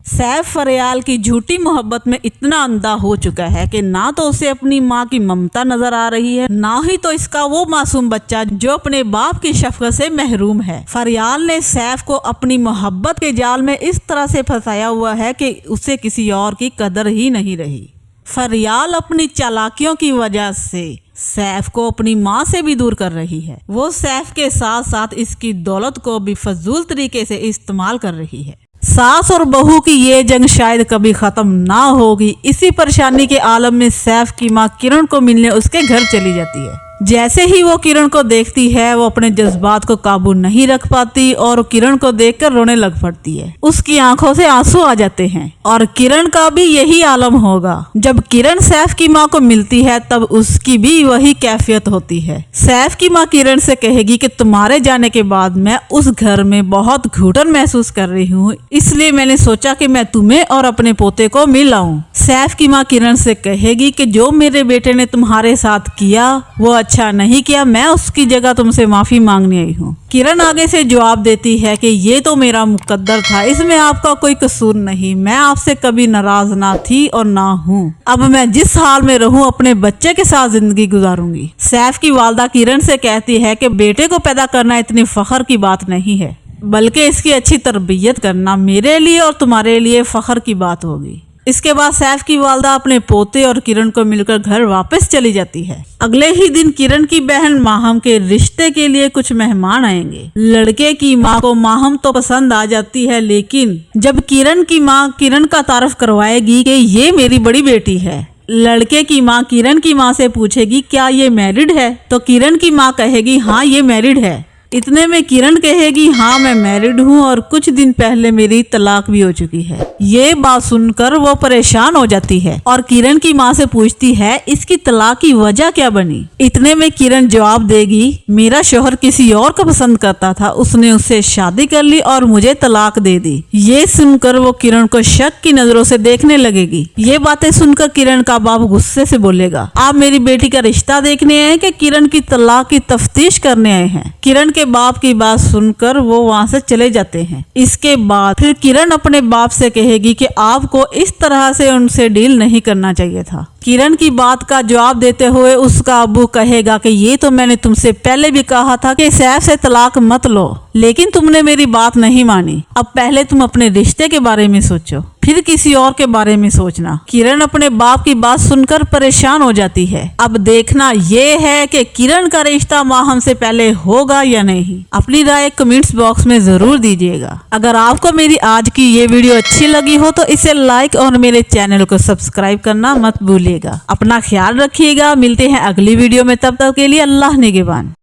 सैफ फरियाल की झूठी मोहब्बत में इतना अंधा हो चुका है कि ना तो उसे अपनी माँ की ममता नजर आ रही है, ना ही तो इसका वो मासूम बच्चा जो अपने बाप की शफकत से महरूम है। फरियाल ने सैफ को अपनी मोहब्बत के जाल में इस तरह से फंसाया हुआ है कि उसे किसी और की कदर ही नहीं रही। फरियाल अपनी चालाकियों की वजह से सैफ को अपनी माँ से भी दूर कर रही है। वो सैफ के साथ साथ इसकी दौलत को भी फजूल तरीके से इस्तेमाल कर रही है। सास और बहू की ये जंग शायद कभी खत्म ना होगी। इसी परेशानी के आलम में सैफ की माँ किरण को मिलने उसके घर चली जाती है। जैसे ही वो किरण को देखती है वो अपने जज्बात को काबू नहीं रख पाती और किरण को देखकर रोने लग पड़ती है। उसकी आंखों से आंसू आ जाते हैं और किरण का भी यही आलम होगा। जब किरण सैफ की माँ को मिलती है तब उसकी भी वही कैफियत होती है। सैफ की माँ किरण से कहेगी कि तुम्हारे जाने के बाद मैं उस घर में बहुत घुटन महसूस कर रही हूँ, इसलिए मैंने सोचा कि मैं तुम्हें और अपने पोते को मिल आऊं। सैफ की माँ किरण से कहेगी कि जो मेरे बेटे ने तुम्हारे साथ किया वो अच्छा नहीं किया, मैं उसकी जगह तुमसे माफी मांगने आई हूँ। किरण आगे से जवाब देती है कि ये तो मेरा मुकद्दर था, इसमें आपका कोई कसूर नहीं। मैं आपसे कभी नाराज ना थी और ना हूँ। अब मैं जिस हाल में रहूँ अपने बच्चे के साथ जिंदगी गुजारूंगी। सैफ की वालदा किरण से कहती है कि बेटे को पैदा करना इतनी फख्र की बात नहीं है, बल्कि इसकी अच्छी तरबियत करना मेरे लिए और तुम्हारे लिए फख्र की बात होगी। इसके बाद सैफ की वालदा अपने पोते और किरण को मिलकर घर वापस चली जाती है। अगले ही दिन किरण की बहन माहम के रिश्ते के लिए कुछ मेहमान आएंगे। लड़के की माँ को माहम तो पसंद आ जाती है, लेकिन जब किरण की माँ किरण का तारफ करवाएगी कि ये मेरी बड़ी बेटी है, लड़के की माँ किरण की माँ से पूछेगी क्या ये मैरिड है, तो किरण की माँ कहेगी हाँ ये मैरिड है। इतने में किरण कहेगी हाँ मैं मैरिड हूँ और कुछ दिन पहले मेरी तलाक भी हो चुकी है। ये बात सुनकर वो परेशान हो जाती है और किरण की माँ से पूछती है इसकी तलाक की वजह क्या बनी। इतने में किरण जवाब देगी मेरा शोहर किसी और को पसंद करता था, उसने उससे शादी कर ली और मुझे तलाक दे दी। ये सुनकर वो किरण को शक की नजरों से देखने लगेगी। ये बातें सुनकर किरण का बाप गुस्से से बोलेगा आप मेरी बेटी का रिश्ता देखने आए कि किरण की तलाक की तफ्तीश करने आए हैं। किरण के बाप की बात सुनकर वो वहां से चले जाते हैं। इसके बाद फिर किरण अपने बाप से कहेगी कि आपको इस तरह से उनसे डील नहीं करना चाहिए था। किरण की बात का जवाब देते हुए उसका अब्बू कहेगा कि ये तो मैंने तुमसे पहले भी कहा था कि सैफ से तलाक मत लो, लेकिन तुमने मेरी बात नहीं मानी। अब पहले तुम अपने रिश्ते के बारे में सोचो, फिर किसी और के बारे में सोचना। किरण अपने बाप की बात सुनकर परेशान हो जाती है। अब देखना ये है कि किरण का रिश्ता माहम से पहले होगा या नहीं। अपनी राय कमेंट्स बॉक्स में जरूर दीजिएगा। अगर आपको मेरी आज की ये वीडियो अच्छी लगी हो तो इसे लाइक और मेरे चैनल को सब्सक्राइब करना मत भूलिएगा। अपना ख्याल रखिएगा। मिलते हैं अगली वीडियो में, तब तक के लिए अल्लाह निगहबान।